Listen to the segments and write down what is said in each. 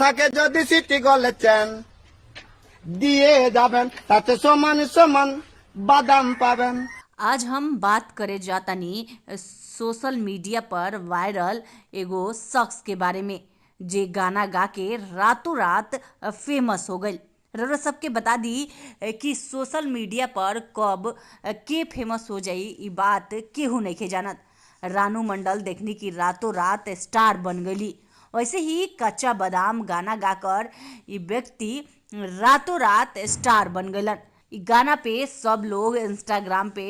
থাকে যদি সিটি গলেছেন দিয়ে যাবেন তাতে সমান সমান বাদাम पावेन। आज हम बात करे जातानी सोशल मीडिया पर वायरल एगो शख्स के बारे में जे गाना गा के रातों रात फेमस हो गई। रउरा सबके बता दी कि सोशल मीडिया पर कब के फेमस हो जाई ई बात केहू नहीं के जानत। रानू मंडल देखनी कि रातों रात स्टार बन गई। वैसे ही कच्चा बादाम गाना गाकर ये व्यक्ति रातों रात स्टार बन गलन। इ गाना पे सब लोग इंस्टाग्राम पे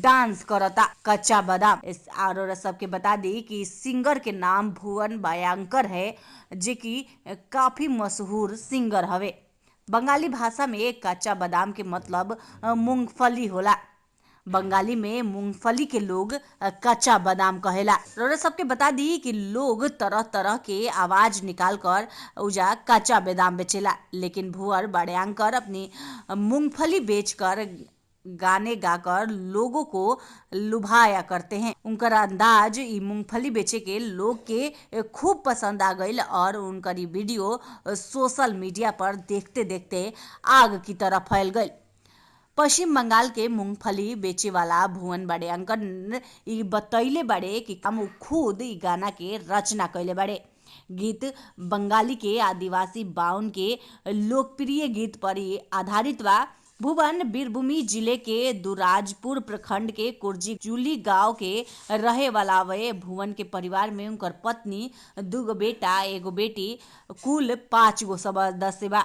डांस करता कच्चा बादाम। और सबके बता दी कि सिंगर के नाम भुवन बायांकर है, जे कि काफी मशहूर सिंगर हवे। बंगाली भाषा में कच्चा बादाम के मतलब मूंगफली होला। बंगाली में मूंगफली के लोग कच्चा बादाम कहेला। रउरा सबके बता दी कि लोग तरह तरह के आवाज निकाल कर उजा कच्चा बादाम बेचेला, लेकिन भुवर बड़यांकर अपनी मूंगफली बेचकर गाने गाकर लोगों को लुभाया करते हैं। उनकर अंदाज ई मूंगफली बेचे के लोग के खूब पसंद आ गई और उनकर ये वीडियो सोशल मीडिया पर देखते देखते आग की तरह फैल गई। पश्चिम बंगाल के मूंगफली बेचे वाला भुवन बड़यांकर ई बतैले बड़े कि हम खुद ई गाना के रचना कैले बड़े। गीत बंगाली के आदिवासी बाउन के लोकप्रिय गीत पर ही आधारित बा। भुवन बीरभूमि जिले के दुराजपुर प्रखंड के कुर्जीजुली गांव के रहे वाला वे। भुवन के परिवार में उनकर पत्नी, दूगो बेटा, एगो बेटी, कुल 5 गो सदस्य बा।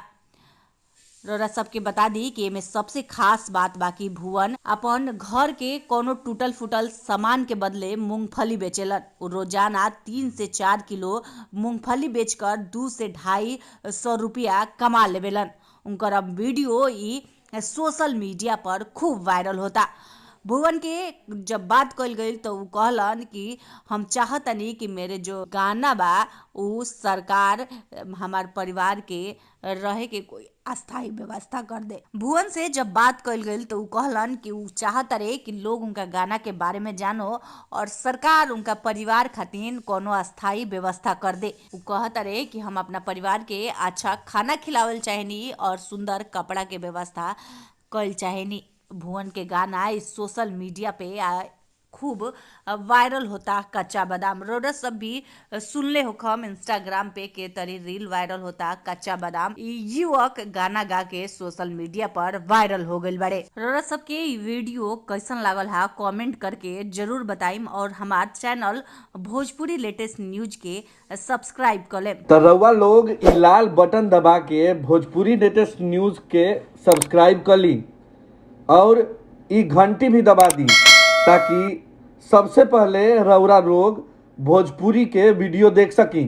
रउरा सबके बता दी कि एमे सबसे खास बात बाकी भुवन अपन घर के कोनो टूटल फूटल सामान के बदले मूंगफली बेचेलन। उ रोजाना 3 से 4 किलो मूंगफली बेचकर 2 से 250 रुपया कमा लेवेलन। उनकर अब वीडियो ई सोशल मीडिया पर खूब वायरल होता। भुवन के जब बात कल गई तो वो कहलन कि हम चाहतनी कि मेरे जो गाना बा उ सरकार हमार परिवार के रहे के कोई अस्थायी व्यवस्था कर दे। भुवन से जब बात कल गई तो वो कहलन कि वो चाहत रहे कि लोग उनका गाना के बारे में जानो और सरकार उनका परिवार खातिर कोनो अस्थायी व्यवस्था कर दे। वो कहत रहे कि हम अपना परिवार के अच्छा खाना खिलावल चाहेनी और सुंदर कपड़ा के व्यवस्था कल चाहेनी। भुवन के गाना इस सोशल मीडिया पे खूब वायरल होता कच्चा बादाम। रउरा सब भी सुनले होखम इंस्टाग्राम पे के तरी रील वायरल होता कच्चा बादाम। युवक गाना गा के सोशल मीडिया पर वायरल हो गइल बड़े। रउरा सब के वीडियो कैसन लागल है कमेंट करके जरूर बताइम और हमार चैनल भोजपुरी लेटेस्ट न्यूज के सब्सक्राइब कर लेम। तो रउआ लोग इ लाल बटन दबा के भोजपुरी लेटेस्ट न्यूज के सब्सक्राइब कर ली और ई घंटी भी दबा दी ताकि सबसे पहले रउरा लोग भोजपुरी के वीडियो देख सकी।